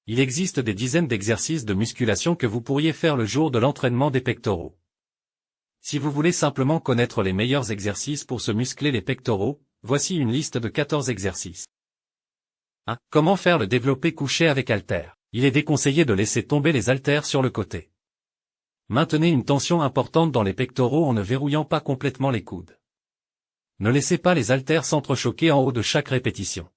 Il existe des dizaines d'exercices de musculation que vous pourriez faire le jour de l'entraînement des pectoraux. Si vous voulez simplement connaître les meilleurs exercices pour se muscler les pectoraux, voici une liste de 14 exercices. 1. Comment faire le développé couché avec haltères. Il est déconseillé de laisser tomber les haltères sur le côté. Maintenez une tension importante dans les pectoraux en ne verrouillant pas complètement les coudes. Ne laissez pas les haltères s'entrechoquer en haut de chaque répétition.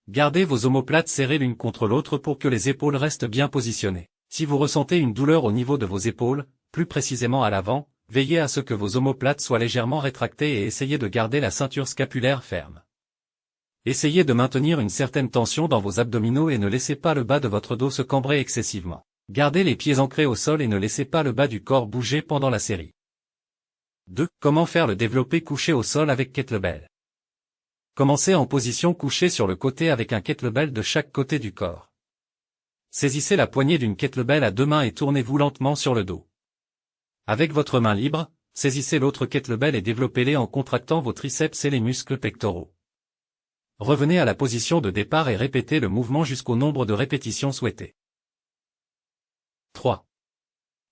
Gardez vos omoplates serrées l'une contre l'autre pour que les épaules restent bien positionnées. Si vous ressentez une douleur au niveau de vos épaules, plus précisément à l'avant, veillez à ce que vos omoplates soient légèrement rétractées et essayez de garder la ceinture scapulaire ferme. Essayez de maintenir une certaine tension dans vos abdominaux et ne laissez pas le bas de votre dos se cambrer excessivement. Gardez les pieds ancrés au sol et ne laissez pas le bas du corps bouger pendant la série. 2. Comment faire le développé couché au sol avec kettlebell. Commencez en position couchée sur le côté avec un kettlebell de chaque côté du corps. Saisissez la poignée d'une kettlebell à deux mains et tournez-vous lentement sur le dos. Avec votre main libre, saisissez l'autre kettlebell et développez-les en contractant vos triceps et les muscles pectoraux. Revenez à la position de départ et répétez le mouvement jusqu'au nombre de répétitions souhaitées. 3.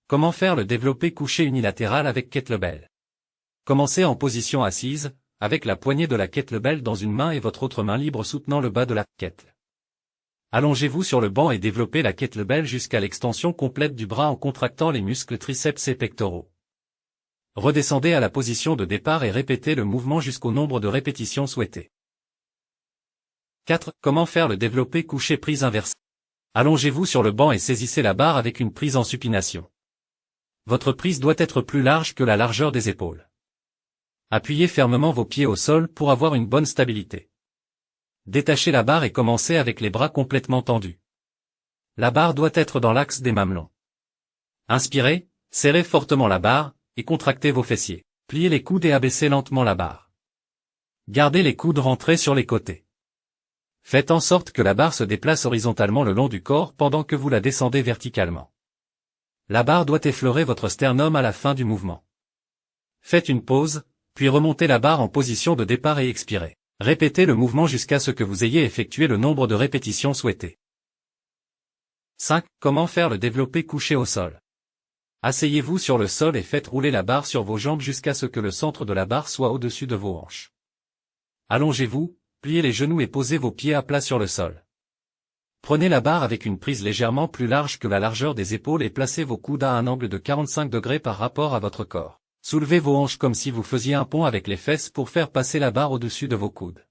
Comment faire le développé couché unilatéral avec kettlebell. Commencez en position assise, avec la poignée de la kettlebell dans une main et votre autre main libre soutenant le bas de la kettle. Allongez-vous sur le banc et développez la kettlebell jusqu'à l'extension complète du bras en contractant les muscles triceps et pectoraux. Redescendez à la position de départ et répétez le mouvement jusqu'au nombre de répétitions souhaitées. 4. Comment faire le développé couché prise inversée. Allongez-vous sur le banc et saisissez la barre avec une prise en supination. Votre prise doit être plus large que la largeur des épaules. Appuyez fermement vos pieds au sol pour avoir une bonne stabilité. Détachez la barre et commencez avec les bras complètement tendus. La barre doit être dans l'axe des mamelons. Inspirez, serrez fortement la barre, et contractez vos fessiers. Pliez les coudes et abaissez lentement la barre. Gardez les coudes rentrés sur les côtés. Faites en sorte que la barre se déplace horizontalement le long du corps pendant que vous la descendez verticalement. La barre doit effleurer votre sternum à la fin du mouvement. Faites une pause, puis remontez la barre en position de départ et expirez. Répétez le mouvement jusqu'à ce que vous ayez effectué le nombre de répétitions souhaitées. 5. Comment faire le développé couché au sol. Asseyez-vous sur le sol et faites rouler la barre sur vos jambes jusqu'à ce que le centre de la barre soit au-dessus de vos hanches. Allongez-vous, pliez les genoux et posez vos pieds à plat sur le sol. Prenez la barre avec une prise légèrement plus large que la largeur des épaules et placez vos coudes à un angle de 45 degrés par rapport à votre corps. Soulevez vos hanches comme si vous faisiez un pont avec les fesses pour faire passer la barre au-dessus de vos coudes.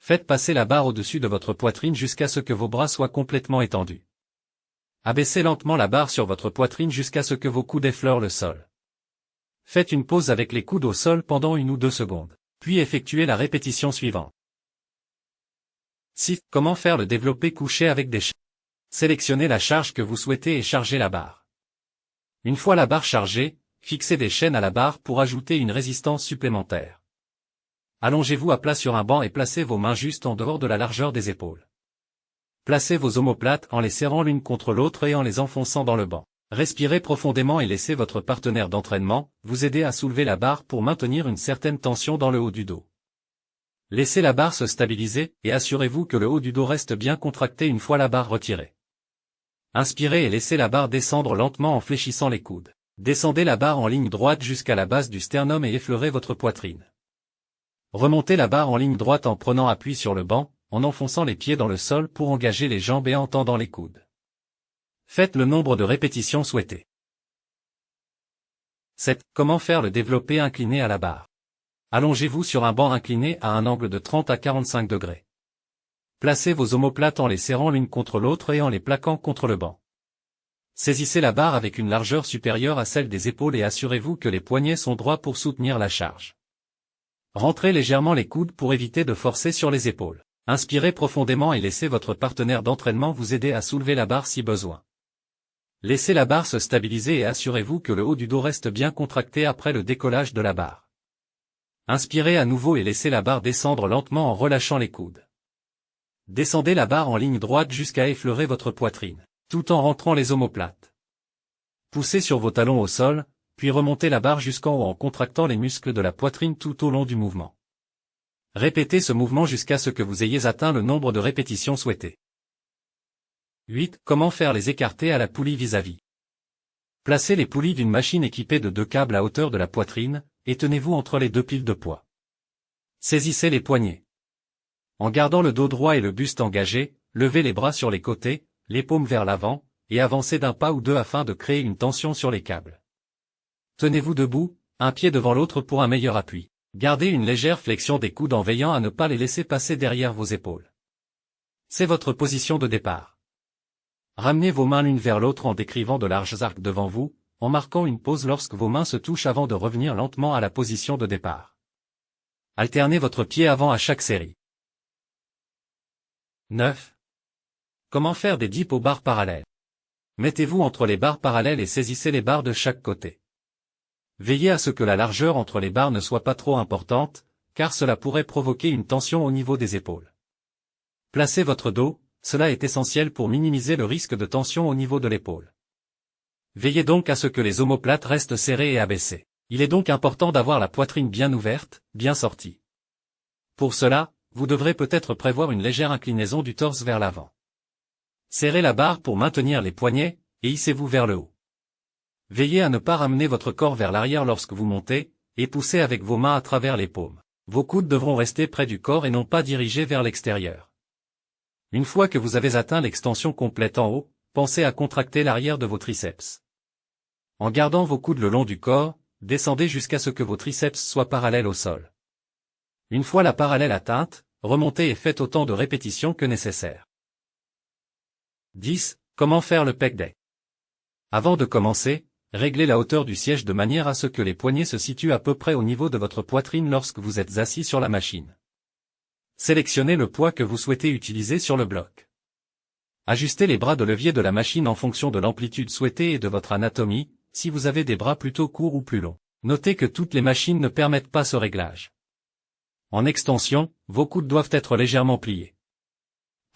Faites passer la barre au-dessus de votre poitrine jusqu'à ce que vos bras soient complètement étendus. Abaissez lentement la barre sur votre poitrine jusqu'à ce que vos coudes effleurent le sol. Faites une pause avec les coudes au sol pendant 1 ou 2 secondes, puis effectuez la répétition suivante. 6. Comment faire le développé couché avec des charges. Sélectionnez la charge que vous souhaitez et chargez la barre. Une fois la barre chargée, fixez des chaînes à la barre pour ajouter une résistance supplémentaire. Allongez-vous à plat sur un banc et placez vos mains juste en dehors de la largeur des épaules. Placez vos omoplates en les serrant l'une contre l'autre et en les enfonçant dans le banc. Respirez profondément et laissez votre partenaire d'entraînement vous aider à soulever la barre pour maintenir une certaine tension dans le haut du dos. Laissez la barre se stabiliser et assurez-vous que le haut du dos reste bien contracté une fois la barre retirée. Inspirez et laissez la barre descendre lentement en fléchissant les coudes. Descendez la barre en ligne droite jusqu'à la base du sternum et effleurez votre poitrine. Remontez la barre en ligne droite en prenant appui sur le banc, en enfonçant les pieds dans le sol pour engager les jambes et en tendant les coudes. Faites le nombre de répétitions souhaitées. 7. Comment faire le développé incliné à la barre. Allongez-vous sur un banc incliné à un angle de 30 à 45 degrés. Placez vos omoplates en les serrant l'une contre l'autre et en les plaquant contre le banc. Saisissez la barre avec une largeur supérieure à celle des épaules et assurez-vous que les poignets sont droits pour soutenir la charge. Rentrez légèrement les coudes pour éviter de forcer sur les épaules. Inspirez profondément et laissez votre partenaire d'entraînement vous aider à soulever la barre si besoin. Laissez la barre se stabiliser et assurez-vous que le haut du dos reste bien contracté après le décollage de la barre. Inspirez à nouveau et laissez la barre descendre lentement en relâchant les coudes. Descendez la barre en ligne droite jusqu'à effleurer votre poitrine, tout en rentrant les omoplates. Poussez sur vos talons au sol, puis remontez la barre jusqu'en haut en contractant les muscles de la poitrine tout au long du mouvement. Répétez ce mouvement jusqu'à ce que vous ayez atteint le nombre de répétitions souhaitées. 8. Comment faire les écartés à la poulie vis-à-vis. Placez les poulies d'une machine équipée de 2 câbles à hauteur de la poitrine, et tenez-vous entre les 2 piles de poids. Saisissez les poignets. En gardant le dos droit et le buste engagé, levez les bras sur les côtés, les paumes vers l'avant, et avancez d'un pas ou deux afin de créer une tension sur les câbles. Tenez-vous debout, un pied devant l'autre pour un meilleur appui. Gardez une légère flexion des coudes en veillant à ne pas les laisser passer derrière vos épaules. C'est votre position de départ. Ramenez vos mains l'une vers l'autre en décrivant de larges arcs devant vous, en marquant une pause lorsque vos mains se touchent avant de revenir lentement à la position de départ. Alternez votre pied avant à chaque série. 9. Comment faire des dips aux barres parallèles. Mettez-vous entre les barres parallèles et saisissez les barres de chaque côté. Veillez à ce que la largeur entre les barres ne soit pas trop importante, car cela pourrait provoquer une tension au niveau des épaules. Placez votre dos, cela est essentiel pour minimiser le risque de tension au niveau de l'épaule. Veillez donc à ce que les omoplates restent serrées et abaissées. Il est donc important d'avoir la poitrine bien ouverte, bien sortie. Pour cela, vous devrez peut-être prévoir une légère inclinaison du torse vers l'avant. Serrez la barre pour maintenir les poignets, et hissez-vous vers le haut. Veillez à ne pas ramener votre corps vers l'arrière lorsque vous montez, et poussez avec vos mains à travers les paumes. Vos coudes devront rester près du corps et non pas dirigés vers l'extérieur. Une fois que vous avez atteint l'extension complète en haut, pensez à contracter l'arrière de vos triceps. En gardant vos coudes le long du corps, descendez jusqu'à ce que vos triceps soient parallèles au sol. Une fois la parallèle atteinte, remontez et faites autant de répétitions que nécessaire. 10. Comment faire le pec deck. Avant de commencer, réglez la hauteur du siège de manière à ce que les poignets se situent à peu près au niveau de votre poitrine lorsque vous êtes assis sur la machine. Sélectionnez le poids que vous souhaitez utiliser sur le bloc. Ajustez les bras de levier de la machine en fonction de l'amplitude souhaitée et de votre anatomie, si vous avez des bras plutôt courts ou plus longs. Notez que toutes les machines ne permettent pas ce réglage. En extension, vos coudes doivent être légèrement pliés.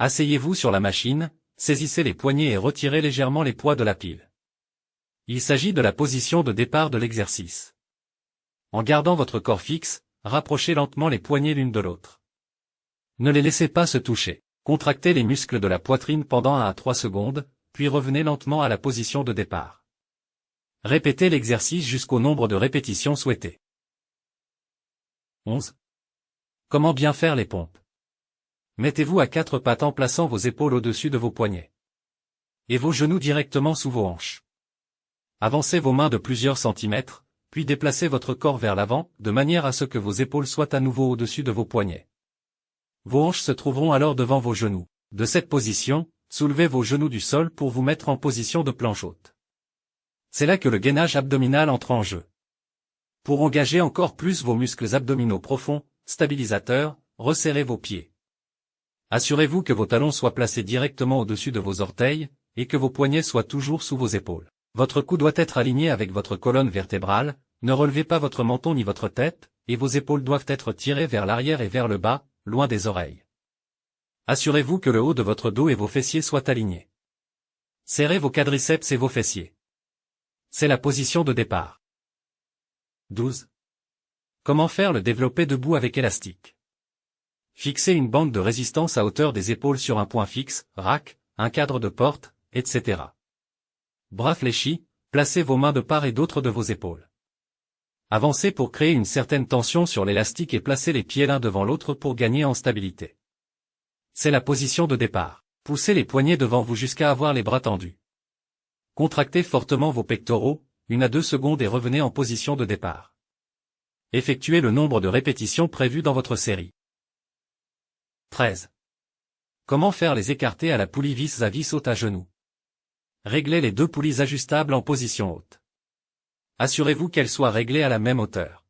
Asseyez-vous sur la machine, saisissez les poignets et retirez légèrement les poids de la pile. Il s'agit de la position de départ de l'exercice. En gardant votre corps fixe, rapprochez lentement les poignets l'une de l'autre. Ne les laissez pas se toucher. Contractez les muscles de la poitrine pendant 1 à 3 secondes, puis revenez lentement à la position de départ. Répétez l'exercice jusqu'au nombre de répétitions souhaitées. 11. Comment bien faire les pompes. Mettez-vous à 4 pattes en plaçant vos épaules au-dessus de vos poignets. Et vos genoux directement sous vos hanches. Avancez vos mains de plusieurs centimètres, puis déplacez votre corps vers l'avant, de manière à ce que vos épaules soient à nouveau au-dessus de vos poignets. Vos hanches se trouveront alors devant vos genoux. De cette position, soulevez vos genoux du sol pour vous mettre en position de planche haute. C'est là que le gainage abdominal entre en jeu. Pour engager encore plus vos muscles abdominaux profonds, stabilisateurs, resserrez vos pieds. Assurez-vous que vos talons soient placés directement au-dessus de vos orteils, et que vos poignets soient toujours sous vos épaules. Votre cou doit être aligné avec votre colonne vertébrale, ne relevez pas votre menton ni votre tête, et vos épaules doivent être tirées vers l'arrière et vers le bas, loin des oreilles. Assurez-vous que le haut de votre dos et vos fessiers soient alignés. Serrez vos quadriceps et vos fessiers. C'est la position de départ. 12. Comment faire le développé debout avec élastique. Fixez une bande de résistance à hauteur des épaules sur un point fixe, rack, un cadre de porte, etc. Bras fléchis, placez vos mains de part et d'autre de vos épaules. Avancez pour créer une certaine tension sur l'élastique et placez les pieds l'un devant l'autre pour gagner en stabilité. C'est la position de départ. Poussez les poignets devant vous jusqu'à avoir les bras tendus. Contractez fortement vos pectoraux, 1 à 2 secondes et revenez en position de départ. Effectuez le nombre de répétitions prévues dans votre série. 13. Comment faire les écartés à la poulie vis-à-vis haute à genoux. Réglez les 2 poulies ajustables en position haute. Assurez-vous qu'elles soient réglées à la même hauteur.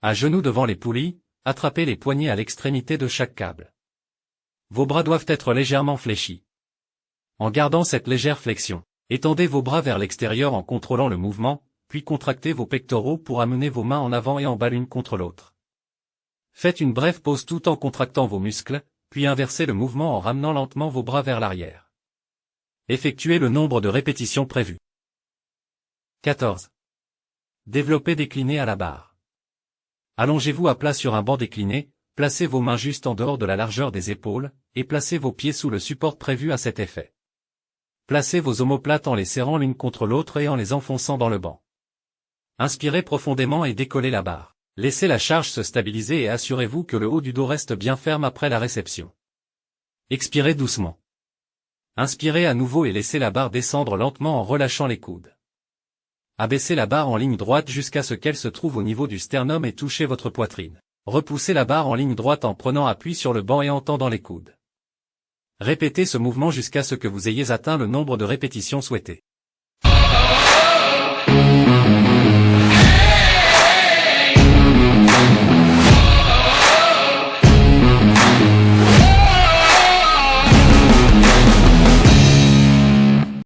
À genoux devant les poulies, attrapez les poignets à l'extrémité de chaque câble. Vos bras doivent être légèrement fléchis. En gardant cette légère flexion, étendez vos bras vers l'extérieur en contrôlant le mouvement, puis contractez vos pectoraux pour amener vos mains en avant et en bas l'une contre l'autre. Faites une brève pause tout en contractant vos muscles, puis inversez le mouvement en ramenant lentement vos bras vers l'arrière. Effectuez le nombre de répétitions prévues. 14. Développé décliné à la barre. Allongez-vous à plat sur un banc décliné, placez vos mains juste en dehors de la largeur des épaules, et placez vos pieds sous le support prévu à cet effet. Placez vos omoplates en les serrant l'une contre l'autre et en les enfonçant dans le banc. Inspirez profondément et décollez la barre. Laissez la charge se stabiliser et assurez-vous que le haut du dos reste bien ferme après la réception. Expirez doucement. Inspirez à nouveau et laissez la barre descendre lentement en relâchant les coudes. Abaissez la barre en ligne droite jusqu'à ce qu'elle se trouve au niveau du sternum et touchez votre poitrine. Repoussez la barre en ligne droite en prenant appui sur le banc et en tendant les coudes. Répétez ce mouvement jusqu'à ce que vous ayez atteint le nombre de répétitions souhaitées.